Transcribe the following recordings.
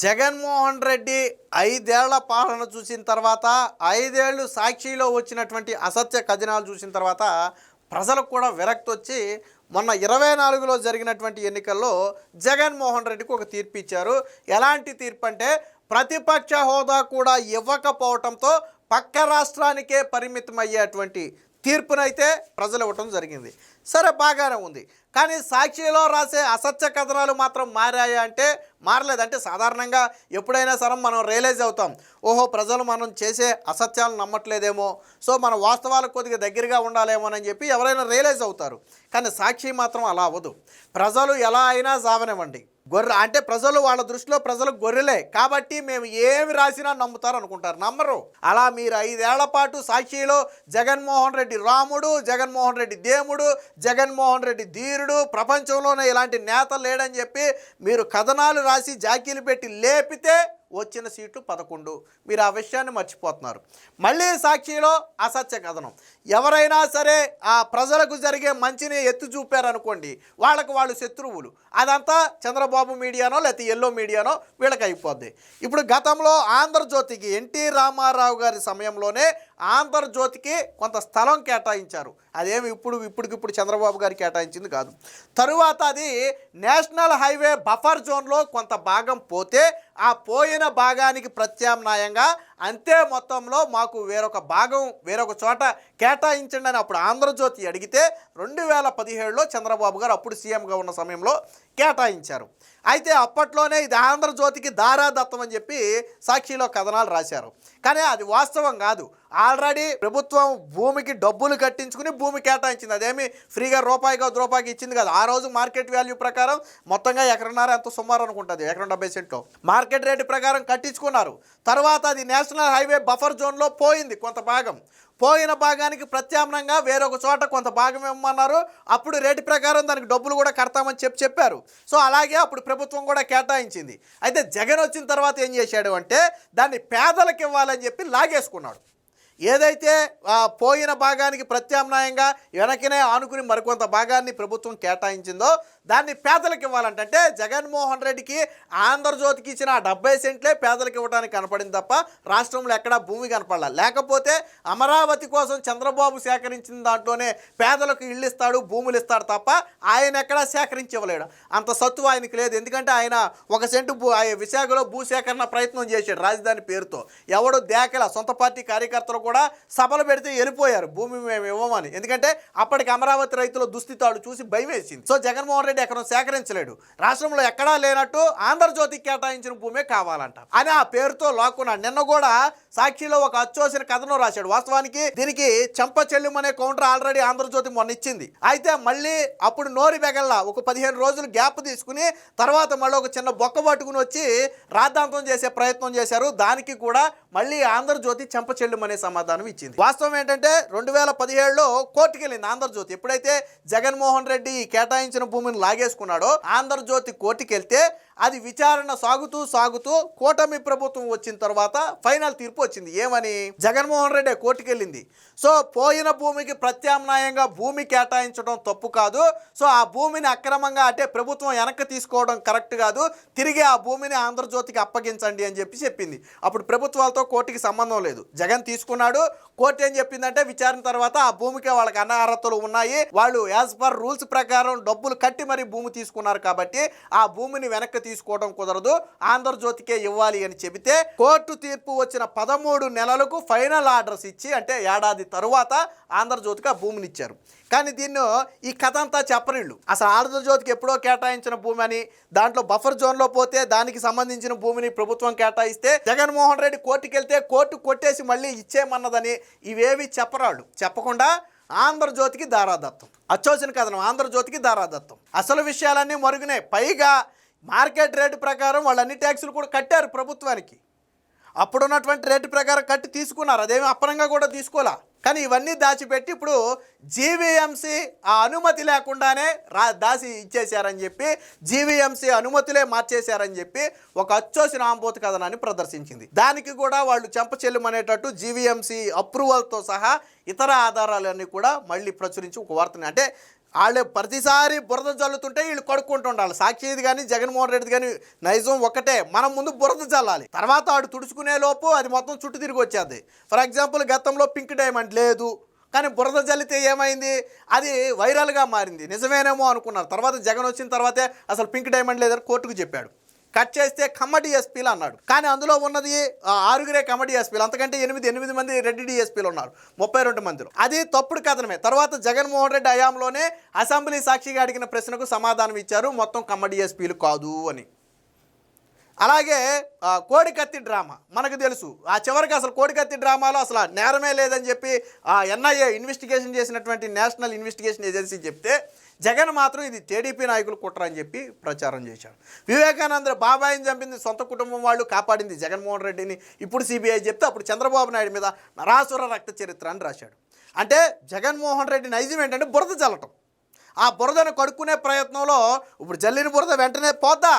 జగన్మోహన్ రెడ్డి 5 ఏళ్ల పాలన చూసిన తర్వాత 5 ఏళ్ళు సాక్షిలో వచ్చినటువంటి అసత్య కథనాలు చూసిన తర్వాత ప్రజలకు కూడా విరక్తి వచ్చి మొన్న 24లో జరిగినటువంటి ఎన్నికల్లో జగన్మోహన్ రెడ్డికి ఒక తీర్పు ఇచ్చారు. ఎలాంటి తీర్పు అంటే ప్రతిపక్ష హోదా కూడా ఇవ్వకపోవడంతో పక్క రాష్ట్రానికే పరిమితం అయ్యేటువంటి తీర్పునైతే ప్రజలు ఇవ్వటం జరిగింది. సరే, బాగానే ఉంది. కానీ సాక్షిలో రాసే అసత్య కథనాలు మాత్రం మారాయి అంటే మారలేదంటే సాధారణంగా ఎప్పుడైనా సరే మనం రియలైజ్ అవుతాం, ఓహో ప్రజలు మనం చేసే అసత్యాలను నమ్మట్లేదేమో, సో మన వాస్తవాలకు కొద్దిగా దగ్గరగా ఉండాలేమోనని చెప్పి ఎవరైనా రియలైజ్ అవుతారు. కానీ సాక్షి మాత్రం అలా అవ్వదు. ప్రజలు ఎలా అయినా సావనివ్వండి, గొర్రె అంటే ప్రజలు వాళ్ళ దృష్టిలో ప్రజలు గొర్రెలే కాబట్టి మేము ఏమి రాసినా నమ్ముతారు అనుకుంటారు. నమ్మరు. అలా మీరు 5 ఏళ్ల పాటు సాక్షిలో జగన్మోహన్ రెడ్డి రాముడు, జగన్మోహన్ రెడ్డి దేవుడు, జగన్మోహన్ రెడ్డి ధీరుడు, ప్రపంచంలోనే ఇలాంటి నేత లేడని చెప్పి మీరు కథనాలు రాసి జాకీలు పెట్టి లేపితే వచ్చిన సీట్లు 11. మీరు ఆ విషయాన్ని మర్చిపోతున్నారు. మళ్ళీ సాక్షిలో అసత్య కథనం. ఎవరైనా సరే ఆ ప్రజలకు జరిగే మంచిని ఎత్తు చూపారనుకోండి, వాళ్ళు శత్రువులు. అదంతా చంద్రబాబు మీడియానో లేకపోతే ఎల్లో మీడియానో వీళ్ళకి అయిపోద్ది. ఇప్పుడు గతంలో ఆంధ్రజ్యోతికి ఎన్టీ రామారావు గారి సమయంలోనే ఆంధ్రజ్యోతికి కొంత స్థలం కేటాయించారు. అదేమి ఇప్పటికిప్పుడు చంద్రబాబు గారు కేటాయించింది కాదు. తరువాత అది నేషనల్ హైవే బఫర్ జోన్లో కొంత భాగం పోతే ఆ పోయిన భాగానికి ప్రత్యామ్నాయంగా అంతే మొత్తంలో మాకు వేరొక చోట కేటాయించండి అని అప్పుడు ఆంధ్రజ్యోతి అడిగితే 2017లో చంద్రబాబు గారు అప్పుడు సీఎంగా ఉన్న సమయంలో కేటాయించారు. అయితే అప్పట్లోనే ఇది ఆంధ్రజ్యోతికి దారాదత్తం అని చెప్పి సాక్షిలో కథనాలు రాశారు. కానీ అది వాస్తవం కాదు. ఆల్రెడీ ప్రభుత్వం భూమికి డబ్బులు కట్టించుకుని భూమి కేటాయించింది. అదేమి ఫ్రీగా రూపాయికి ఇచ్చింది కాదు. ఆ రోజు మార్కెట్ వాల్యూ ప్రకారం మొత్తంగా ఎకరన్నర ఎంత సుమారు అనుకుంటుంది, ఎకరం 70 సెంట్లు మార్కెట్ రేటు ప్రకారం కట్టించుకున్నారు. తర్వాత అది నేషనల్ హైవే బఫర్ జోన్లో పోయింది కొంత భాగం. పోయిన భాగానికి ప్రత్యామ్నాయంగా వేరొక చోట కొంత భాగం ఇవ్వమన్నారు. అప్పుడు రేటు ప్రకారం దానికి డబ్బులు కూడా కడతామని చెప్పారు. సో అలాగే అప్పుడు ప్రభుత్వం కూడా కేటాయించింది. అయితే జగన్ వచ్చిన తర్వాత ఏం చేశాడు అంటే దాన్ని పేదలకు ఇవ్వాలని చెప్పి లాగేసుకున్నాడు. ఏదైతే పోయిన భాగానికి ప్రత్యామ్నాయంగా వెనకనే ఆనుకుని మరికొంత భాగాన్ని ప్రభుత్వం కేటాయించిందో దాన్ని పేదలకు ఇవ్వాలంటే జగన్మోహన్ రెడ్డికి ఆంధ్రజ్యోతికి ఇచ్చిన 70 సెంట్లే పేదలకు ఇవ్వడానికి కనపడింది తప్ప రాష్ట్రంలో ఎక్కడా భూమి కనపడాల. లేకపోతే అమరావతి కోసం చంద్రబాబు సేకరించిన దాంట్లోనే పేదలకు ఇళ్ళు ఇస్తాడు, భూములు ఇస్తాడు తప్ప ఆయన ఎక్కడా సేకరించి ఇవ్వలేడు. అంత సత్తు ఆయనకి లేదు. ఎందుకంటే ఆయన 1 సెంటు విశాఖలో భూసేకరణ ప్రయత్నం చేశాడు రాజధాని పేరుతో. ఎవడు దేకల సొంత పార్టీ కార్యకర్తలు కూడా సభలు పెడితే వెళ్ళిపోయారు భూమి మేము ఇవ్వమని. ఎందుకంటే అప్పటికి అమరావతి రైతుల దుస్థితాలు చూసి భయం వేసింది. సో జగన్మోహన్ రెడ్డి ఎక్కడ సేకరించలేడు. రాష్ట్రంలో ఎక్కడా లేనట్టు ఆంధ్రజ్యోతికి కేటాయించిన భూమే కావాలంట అని ఆ పేరుతో లాక్కున్నాడు. నిన్న కూడా సాక్షిలో ఒక అచ్చోసిన కథను రాశాడు. వాస్తవానికి దీనికి చెంప చెల్లుమనే కౌంటర్ ఆల్రెడీ ఆంధ్రజ్యోతి మొన్న ఇచ్చింది. అయితే మళ్ళీ అప్పుడు నోరి బెగల్లా ఒక 15 రోజులు గ్యాప్ తీసుకుని తర్వాత మళ్ళీ ఒక చిన్న బొక్క పట్టుకుని వచ్చి రాద్ధాంతం చేసే ప్రయత్నం చేశారు. దానికి కూడా మళ్ళీ ఆంధ్రజ్యోతి చెంప చెల్లుమనే సమాధానం ఇచ్చింది. వాస్తవం ఏంటంటే 2017లో కోర్టుకి వెళ్ళింది ఆంధ్రజ్యోతి. ఎప్పుడైతే జగన్మోహన్ రెడ్డి కేటాయించిన భూమిని లాగేసుకున్నాడో ఆంధ్రజ్యోతి కోర్టుకి వెళ్తే అది విచారణ సాగుతూ కూటమి ప్రభుత్వం వచ్చిన తర్వాత ఫైనల్ తీర్పు వచ్చింది. ఏమని? జగన్మోహన్ రెడ్డి కోర్టుకి వెళ్ళింది. సో పోయిన భూమికి ప్రత్యామ్నాయంగా భూమి కేటాయించడం తప్పు కాదు. సో ఆ భూమిని అక్రమంగా అంటే ప్రభుత్వం వెనక్కి తీసుకోవడం కరెక్ట్ కాదు. తిరిగి ఆ భూమిని ఆంధ్రజ్యోతికి అప్పగించండి అని చెప్పింది. అప్పుడు ప్రభుత్వాలతో కోర్టుకి సంబంధం లేదు. జగన్ తీసుకున్నాడు. కోర్టు ఏం చెప్పిందంటే విచారణ తర్వాత ఆ భూమికి వాళ్ళకి అనర్హతలు ఉన్నాయి, వాళ్ళు యాజ్ పర్ రూల్స్ ప్రకారం డబ్బులు కట్టి మరీ భూమి తీసుకున్నారు కాబట్టి ఆ భూమిని వెనక్కి తీసుకోవడం కుదరదు, ఆంధ్రజ్యోతికే ఇవ్వాలి అని చెబితే కోర్టు తీర్పు వచ్చిన 13 నెలలకు ఫైనల్ ఆర్డర్స్ ఇచ్చి అంటే ఏడాది తరువాత ఆంధ్రజ్యోతికి ఆ భూమిని ఇచ్చారు. కానీ దీన్ని ఈ కథ అంతా చెప్పరిళ్ళు. అసలు ఆంధ్రజ్యోతికి ఎప్పుడో కేటాయించిన భూమి అని, దాంట్లో బఫర్ జోన్లో పోతే దానికి సంబంధించిన భూమిని ప్రభుత్వం కేటాయిస్తే జగన్మోహన్ రెడ్డి కోర్టుకి వెళ్తే కోర్టు కొట్టేసి మళ్ళీ ఇచ్చేయమన్నదని ఇవేవి చెప్పరాళ్ళు. చెప్పకుండా ఆంధ్రజ్యోతికి దారాదత్తం, అచ్చోసిన కథనం ఆంధ్రజ్యోతికి దారాదత్తం. అసలు విషయాలన్నీ మరుగునాయి. పైగా మార్కెట్ రేటు ప్రకారం వాళ్ళు అన్ని ట్యాక్సులు కూడా కట్టారు ప్రభుత్వానికి. అప్పుడున్నటువంటి రేటు ప్రకారం కట్టి తీసుకున్నారు. అదేమి అప్పనంగా కూడా తీసుకోలే. కానీ ఇవన్నీ దాచిపెట్టి ఇప్పుడు జీవీఎంసీ ఆ అనుమతి లేకుండానే దాచి ఇచ్చేశారని చెప్పి జీవీఎంసీ అనుమతులే మార్చేశారని చెప్పి ఒక అచ్చోసిన ఆంబోతు కథనాన్ని ప్రదర్శించింది. దానికి కూడా వాళ్ళు చెంప చెల్లుమనేటట్టు జీవీఎంసీ అప్రూవల్తో సహా ఇతర ఆధారాలన్నీ కూడా మళ్ళీ ప్రచురించి ఒక వార్తని అంటే వాళ్ళు ప్రతిసారి బురద జల్లుతుంటే వీళ్ళు కడుక్కుంటూ ఉండాలి. సాక్షిది కానీ జగన్మోహన్ రెడ్డిది కానీ నైజం ఒకటే, మనం ముందు బురద జల్లాలి, తర్వాత వాడు తుడుచుకునే లోపు అది మొత్తం చుట్టూ తిరిగి వచ్చేది. ఫర్ ఎగ్జాంపుల్ గతంలో పింక్ డైమండ్ లేదు, కానీ బురద జల్లితే ఏమైంది, అది వైరల్గా మారింది. నిజమేనేమో అనుకున్నారు. తర్వాత జగన్ వచ్చిన తర్వాతే అసలు పింక్ డైమండ్ లేదని కోర్టుకు చెప్పాడు. కట్ చేస్తే కమ్మడి ఎస్పీలు అన్నాడు, కానీ అందులో ఉన్నది 6 కమ్మడి ఎస్పీలు, అంతకంటే 8 మంది రెడ్డి డిఎస్పీలు ఉన్నారు 32 మందిలో. అది తప్పుడు కథనమే. తర్వాత జగన్మోహన్ రెడ్డి హయాంలోనే అసెంబ్లీ సాక్షిగా అడిగిన ప్రశ్నకు సమాధానం ఇచ్చారు, మొత్తం కమ్మడి ఎస్పీలు కాదు అని. అలాగే కోడికత్తి డ్రామా మనకు తెలుసు. ఆ చివరికి అసలు కోడికత్తి డ్రామాలో అసలు నేరమే లేదని చెప్పి ఎన్ఐఏ ఇన్వెస్టిగేషన్ చేసినటువంటి నేషనల్ ఇన్వెస్టిగేషన్ ఏజెన్సీ చెప్తే జగన్ మాత్రం ఇది టీడీపీ నాయకులు కుట్ర అని చెప్పి ప్రచారం చేశాడు. వివేకానంద బాబాయిని చంపింది సొంత కుటుంబం వాళ్ళు, కాపాడింది జగన్మోహన్ రెడ్డిని. ఇప్పుడు సిబిఐ చెప్తే అప్పుడు చంద్రబాబు నాయుడు మీద నరాసుర రక్త చరిత్ర అని రాశాడు. అంటే జగన్మోహన్ రెడ్డి నైజం ఏంటంటే బురద చల్లటం. ఆ బురదను కడుక్కునే ప్రయత్నంలో ఇప్పుడు జల్లిన బురద వెంటనే పోద్దా,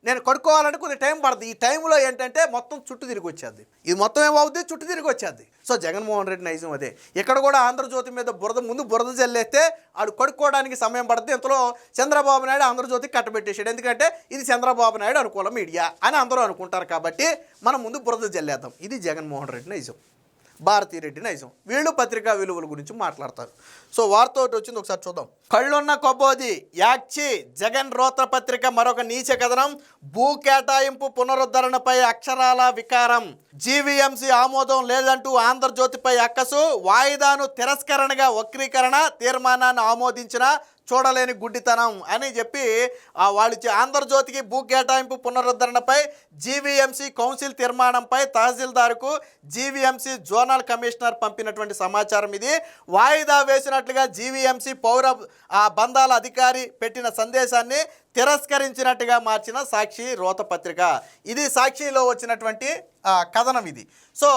నేను కడుక్కోవాలంటే కొద్ది టైం పడుతుంది. ఈ టైంలో ఏంటంటే మొత్తం చుట్టూ తిరిగి వచ్చేది. ఇది మొత్తం ఏమవుద్ది, చుట్టూ తిరిగి వచ్చేది. సో జగన్మోహన్ రెడ్డి నైజం అదే. ఇక్కడ కూడా ఆంధ్రజ్యోతి మీద ముందు బురద జల్లేస్తే ఆడు కడుక్కోవడానికి సమయం పడుతుంది. ఇంతలో చంద్రబాబు నాయుడు ఆంధ్రజ్యోతికి కట్టబెట్టేసాడు. ఎందుకంటే ఇది చంద్రబాబు నాయుడు అనుకూల మీడియా అని అందరూ అనుకుంటారు కాబట్టి మనం ముందు బురద జల్లేద్దాం. ఇది జగన్మోహన్ రెడ్డి నైజం, భారతీరెడ్డి నైజం. వీళ్ళు పత్రికా విలువల గురించి మాట్లాడతారు. సో వార్త ఒకటి వచ్చింది, ఒకసారి చూద్దాం. కళ్ళున్న కొబ్బోది యాక్షి జగన్ రోత పత్రిక మరొక నీచ కథనం. భూ కేటాయింపు పునరుద్ధరణపై అక్షరాల వికారం. జీవీఎంసీ ఆమోదం లేదంటూ ఆంధ్రజ్యోతిపై అక్కసు. వాయిదాను తిరస్కరణగా వక్రీకరణ. తీర్మానాన్ని ఆమోదించిన చూడలేని గుడ్డితనం అని చెప్పి వాళ్ళు ఆంధ్రజ్యోతికి భూ కేటాయింపు పునరుద్ధరణపై జీవీఎంసీ కౌన్సిల్ తీర్మానంపై తహసీల్దార్కు జీవీఎంసీ జోనల్ కమిషనర్ పంపినటువంటి సమాచారం ఇది. వాయిదా వేసినట్లుగా జీవీఎంసీ పౌర బంధాల అధికారి పెట్టిన సందేశాన్ని తిరస్కరించినట్టుగా మార్చిన సాక్షి రోత పత్రిక. ఇది సాక్షిలో వచ్చినటువంటి కథనం ఇది. సో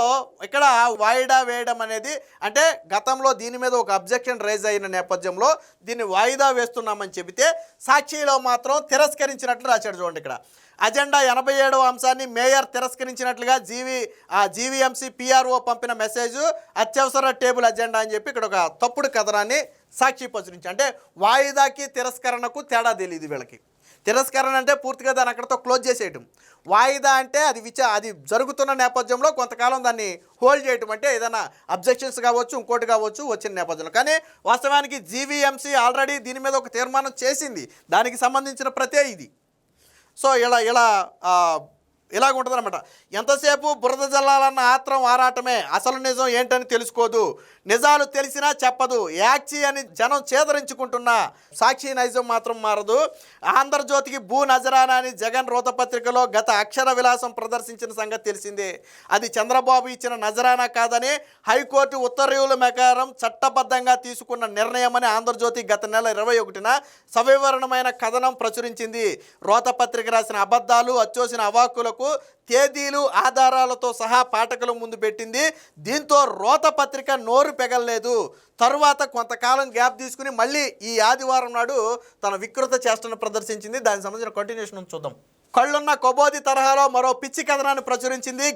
ఇక్కడ వాయిదా వేయడం అనేది అంటే గతంలో దీని మీద ఒక అబ్జెక్షన్ రైజ్ అయిన నేపథ్యంలో దీన్ని వాయిదా వేస్తున్నామని చెబితే సాక్షిలో మాత్రం తిరస్కరించినట్లు రాశాడు. చూడండి ఇక్కడ అజెండా 87వ అంశాన్ని మేయర్ తిరస్కరించినట్లుగా జీవీఎంసీ పిఆర్ఓ పంపిన మెసేజ్ అత్యవసర టేబుల్ అజెండా అని చెప్పి ఇక్కడ ఒక తప్పుడు కథనాన్ని సాక్షి ప్రచురించి. అంటే వాయిదాకి తిరస్కరణకు తేడా తెలియదు వీళ్ళకి. తిరస్కరణ అంటే పూర్తిగా దాన్ని అక్కడితో క్లోజ్ చేసేయటం. వాయిదా అంటే అది జరుగుతున్న నేపథ్యంలో కొంతకాలం దాన్ని హోల్డ్ చేయటం, అంటే ఏదైనా అబ్జెక్షన్స్ కావచ్చు ఇంకోటి కావచ్చు వచ్చిన నేపథ్యంలో. కానీ వాస్తవానికి జీవీఎంసీ ఆల్రెడీ దీని మీద ఒక తీర్మానం చేసింది, దానికి సంబంధించిన ప్రతే ఇది. సో ఇలాగుంటుందన్నమాట. ఎంతసేపు బురద జల్లాలన్న ఆత్రం ఆరాటమే, అసలు నిజం ఏంటని తెలుసుకోదు, నిజాలు తెలిసినా చెప్పదు. యాక్షి అని జనం చేదరించుకుంటున్నా సాక్షి నైజం మాత్రం మారదు. ఆంధ్రజ్యోతికి భూ నజరానా అని జగన్ రోతపత్రికలో గత అక్షర విలాసం ప్రదర్శించిన సంగతి తెలిసిందే. అది చంద్రబాబు ఇచ్చిన నజరానా కాదని హైకోర్టు ఉత్తర్వుల ప్రకారం చట్టబద్ధంగా తీసుకున్న నిర్ణయమని ఆంధ్రజ్యోతి గత నెల 21న సవివరణమైన కథనం ప్రచురించింది. రోతపత్రిక రాసిన అబద్ధాలు, అచ్చోసిన అవాకులకు తేదీలు ఆధారాలతో సహా పాఠకుల ముందు పెట్టింది. దీంతో రోత పత్రిక నోరు పెగలలేదు. తరువాత కొంతకాలం గ్యాప్ తీసుకుని మళ్ళీ ఈ ఆదివారం నాడు తన వికృత చేష్టను ప్రదర్శించింది. దానికి సంబంధించిన కంటిన్యూషన్ చూద్దాం. కళ్ళున్న కొబోది తరహాలో మరో పిచ్చి కథనాన్ని ప్రచురించింది.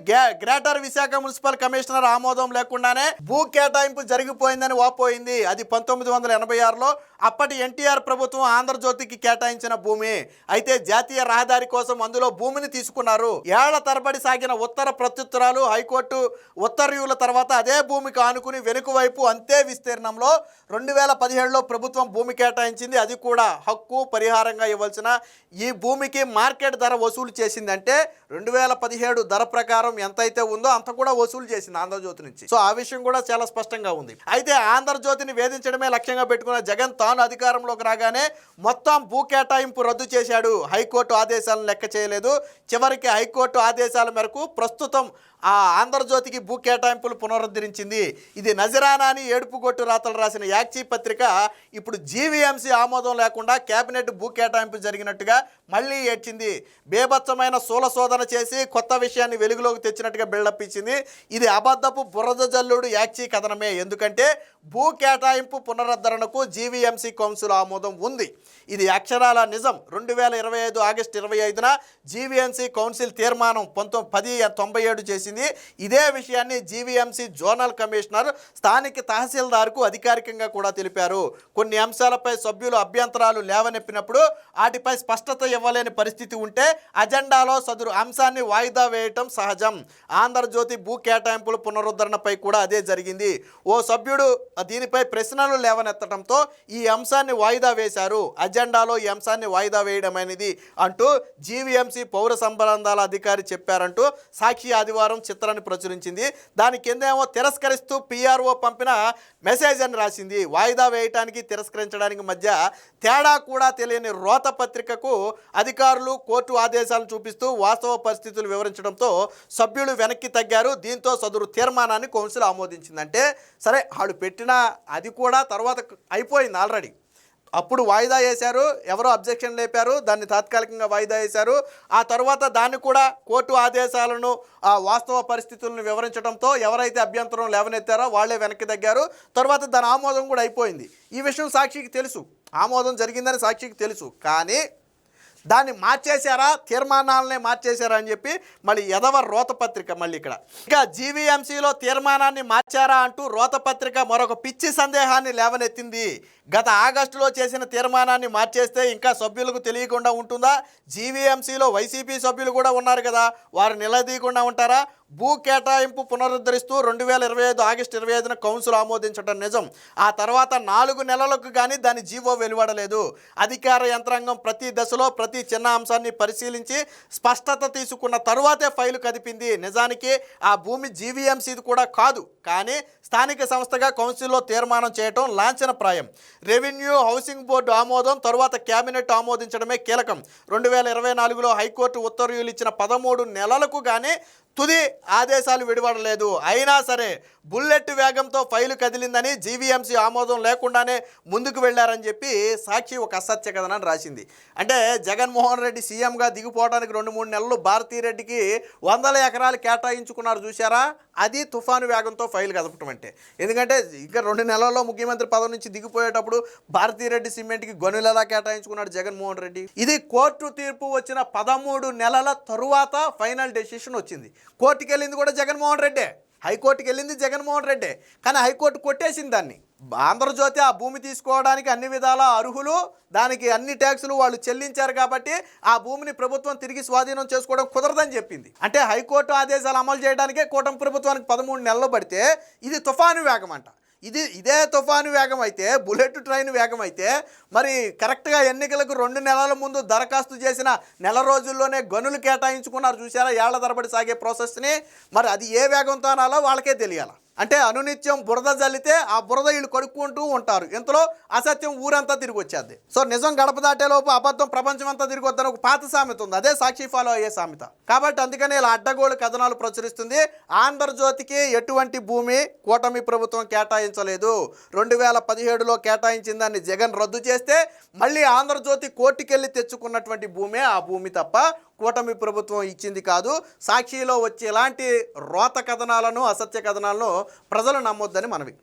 గ్రేటర్ విశాఖ మున్సిపల్ కమిషనర్ ఆమోదం లేకుండానే భూ కేటాయింపు జరిగిపోయిందని వాపోయింది. అది 1986లో అప్పటి ఎన్టీఆర్ ప్రభుత్వం ఆంధ్రజ్యోతికి కేటాయించిన భూమి. అయితే జాతీయ రహదారి కోసం అందులో భూమిని తీసుకున్నారు. ఏళ్ల తరబడి సాగిన ఉత్తర ప్రత్యుత్తరాలు, హైకోర్టు ఉత్తర్వుల తర్వాత అదే భూమికి ఆనుకుని వెనుక వైపు అంతే విస్తీర్ణంలో 2017లో ప్రభుత్వం భూమి కేటాయించింది. అది కూడా హక్కు పరిహారంగా ఇవ్వాల్సిన ఈ భూమికి మార్కెట్ ధర వసూలు చేసిందంటే 2017 ధర ప్రకారం ఎంతైతే ఉందో అంత కూడా వసూలు చేసింది ఆంధ్రజ్యోతి నుంచి. సో ఆ విషయం కూడా చాలా స్పష్టంగా ఉంది. అయితే ఆంధ్రజ్యోతిని వేధించడమే లక్ష్యంగా పెట్టుకున్న జగన్ తాను అధికారంలోకి రాగానే మొత్తం భూ కేటాయింపు రద్దు చేశాడు. హైకోర్టు ఆదేశాలను లెక్క చేయలేదు. చివరికి హైకోర్టు ఆదేశాల మేరకు ప్రస్తుతం ఆంధ్రజ్యోతికి భూ కేటాయింపులు పునరుద్ధరించింది. ఇది నజరానా అని ఏడుపుగొట్టు రాతలు రాసిన యాక్షి పత్రిక ఇప్పుడు జీవీఎంసీ ఆమోదం లేకుండా కేబినెట్ భూ కేటాయింపు జరిగినట్టుగా మళ్ళీ ఏడ్చింది. బేభత్సమైన శూలశోధన చేసి కొత్త విషయాన్ని వెలుగులోకి తెచ్చినట్టుగా బిల్డప్ ఇచ్చింది. ఇది అబద్ధపు బురద జల్లుడు యాక్షి కథనమే. ఎందుకంటే భూ కేటాయింపు పునరుద్ధరణకు జీవీఎంసీ కౌన్సిల్ ఆమోదం ఉంది. ఇది అక్షరాల నిజం. 2025 ఆగస్టు 25న జీవీఎంసీ కౌన్సిల్ తీర్మానం 1097 చేసింది. వచ్చింది. ఇదే విషయాన్ని జీవీఎంసీ జోనల్ కమిషనర్ స్థానిక తహసీల్దార్కు అధికారికంగా కూడా తెలిపారు. కొన్ని అంశాలపై సభ్యులు అభ్యంతరాలు లేవనెప్పినప్పుడు వాటిపై స్పష్టత ఇవ్వలేని పరిస్థితి ఉంటే అజెండాలో సదరు అంశాన్ని వాయిదా వేయటం సహజం. ఆంధ్రజ్యోతి భూ కేటాయింపుల పునరుద్ధరణపై కూడా అదే జరిగింది. ఓ సభ్యుడు దీనిపై ప్రశ్నలు లేవనెత్తడంతో ఈ అంశాన్ని వాయిదా వేశారు. అజెండాలో ఈ అంశాన్ని వాయిదా వేయడం అనేది అంటూ జీవీఎంసీ పౌర సంబంధాల అధికారి చెప్పారంటూ సాక్షి ఆదివారం చిత్రాన్ని ప్రచురించింది. దాని కిందేమో తిరస్కరిస్తూ పిఆర్ఓ పంపిన మెసేజ్ అని రాసింది. వాయిదా వేయటానికి తిరస్కరించడానికి మధ్య తేడా కూడా తెలియని రోత పత్రికకు అధికారులు కోర్టు ఆదేశాలను చూపిస్తూ వాస్తవ పరిస్థితులు వివరించడంతో సభ్యులు వెనక్కి తగ్గారు. దీంతో సదరు తీర్మానాన్ని కౌన్సిల్ ఆమోదించిందంటే సరే, వాళ్ళు పెట్టిన అది కూడా తర్వాత అయిపోయింది ఆల్రెడీ. అప్పుడు వాయిదా వేశారు, ఎవరో అబ్జెక్షన్ లేపారు, దాన్ని తాత్కాలికంగా వాయిదా వేశారు. ఆ తర్వాత దాన్ని కూడా కోర్టు ఆదేశాలను ఆ వాస్తవ పరిస్థితులను వివరించడంతో ఎవరైతే అభ్యంతరం లేవనెత్తారో వాళ్ళే వెనక్కి తగ్గారు. తర్వాత దాని ఆమోదం కూడా అయిపోయింది. ఈ విషయం సాక్షికి తెలుసు, ఆమోదం జరిగిందని సాక్షికి తెలుసు. కానీ దాన్ని మార్చేశారా, తీర్మానాలనే మార్చేశారా అని చెప్పి మళ్ళీ ఎదవ రోతపత్రిక మళ్ళీ ఇక్కడ ఇంకా జీవీఎంసీలో తీర్మానాన్ని మార్చారా అంటూ రోతపత్రిక మరొక పిచ్చి సందేహాన్ని లేవనెత్తింది. గత ఆగస్టులో చేసిన తీర్మానాన్ని మార్చేస్తే ఇంకా సభ్యులకు తెలియకుండా ఉంటుందా? జీవీఎంసీలో వైసీపీ సభ్యులు కూడా ఉన్నారు కదా, వారు నిలదీయకుండా ఉంటారా? భూ కేటాయింపు పునరుద్ధరిస్తూ 2025 ఆగస్టు 25న కౌన్సిల్ ఆమోదించడం నిజం. ఆ తర్వాత 4 నెలలకు కానీ దాని జీవో వెలువడలేదు. అధికార యంత్రాంగం ప్రతి దశలో ప్రతి చిన్న అంశాన్ని పరిశీలించి స్పష్టత తీసుకున్న తరువాతే ఫైలు కదిపింది. నిజానికి ఆ భూమి జీవీఎంసీది కూడా కాదు, కానీ స్థానిక సంస్థగా కౌన్సిల్లో తీర్మానం చేయడం లాంఛనప్రాయం. రెవెన్యూ హౌసింగ్ బోర్డు ఆమోదం, తరువాత కేబినెట్ ఆమోదించడమే కీలకం. 2024లో హైకోర్టు ఉత్తర్వులు ఇచ్చిన 13 నెలలకు కానీ తుది ఆదేశాలు విడువడలేదు. అయినా సరే బుల్లెట్ వేగంతో ఫైలు కదిలిందని జీవీఎంసీ ఆమోదం లేకుండానే ముందుకు వెళ్లారని చెప్పి సాక్షి ఒక అసత్య కథనాన్ని రాసింది. అంటే జగన్మోహన్ రెడ్డి సీఎంగా దిగిపోవడానికి 2-3 నెలలు భారతీరెడ్డికి 100 ఎకరాలు కేటాయించుకున్నారు చూశారా, అది తుఫాను వేగంతో ఫైలు కదపటం అంటే. ఎందుకంటే ఇంకా 2 నెలల్లో ముఖ్యమంత్రి పదవి నుంచి దిగిపోయేటప్పుడు భారతీరెడ్డి సిమెంట్కి గనులు ఎలా కేటాయించుకున్నాడు జగన్మోహన్ రెడ్డి. ఇది కోర్టు తీర్పు వచ్చిన 13 నెలల తరువాత ఫైనల్ డెసిషన్ వచ్చింది. కోర్టుకి వెళ్ళింది కూడా జగన్మోహన్ రెడ్డే, హైకోర్టుకి వెళ్ళింది జగన్మోహన్ రెడ్డే, కానీ హైకోర్టు కొట్టేసింది దాన్ని. ఆంధ్రజ్యోతి ఆ భూమి తీసుకోవడానికి అన్ని విధాల అర్హులు, దానికి అన్ని ట్యాక్సులు వాళ్ళు చెల్లించారు కాబట్టి ఆ భూమిని ప్రభుత్వం తిరిగి స్వాధీనం చేసుకోవడం కుదరదని చెప్పింది. అంటే హైకోర్టు ఆదేశాలు అమలు చేయడానికే కూటమి ప్రభుత్వానికి 13 నెలలు పడితే ఇది తుఫాను వేగం అంట. ఇదే తుఫాను వేగం అయితే, బుల్లెట్ ట్రైన్ వేగం అయితే, మరి కరెక్ట్గా ఎన్నికలకు 2 నెలల ముందు దరఖాస్తు చేసిన నెల రోజుల్లోనే గనులు కేటాయించుకున్నారు చూసారా, ఏళ్ల తరబడి సాగే ప్రాసెస్ని. మరి అది ఏ వేగంతో అనాలో వాళ్ళకే తెలియాలి. అంటే అనునిత్యం బురద జల్లితే ఆ బురద వీళ్ళు కడుక్కుంటూ ఉంటారు, ఇంతలో అసత్యం ఊరంతా తిరిగి వచ్చేది. సో నిజం గడప దాటేలోపు అబద్ధం ప్రపంచం అంతా తిరిగి వద్దని ఒక పాత సామెత ఉంది, అదే సాక్షి ఫాలో అయ్యే సామెత. కాబట్టి అందుకనే ఇలా అడ్డగోలు కథనాలు ప్రచురిస్తుంది. ఆంధ్రజ్యోతికి ఎటువంటి భూమి కూటమి ప్రభుత్వం కేటాయించలేదు. 2017లో కేటాయించిన దాన్ని జగన్ రద్దు చేస్తే మళ్ళీ ఆంధ్రజ్యోతి కోర్టుకెళ్ళి తెచ్చుకున్నటువంటి భూమే ఆ భూమి తప్ప కూటమి ప్రభుత్వం ఇచ్చింది కాదు. సాక్షిలో వచ్చే ఇలాంటి రోత కథనాలను, అసత్య కథనాలను ప్రజలు నమ్మొద్దని మనవి.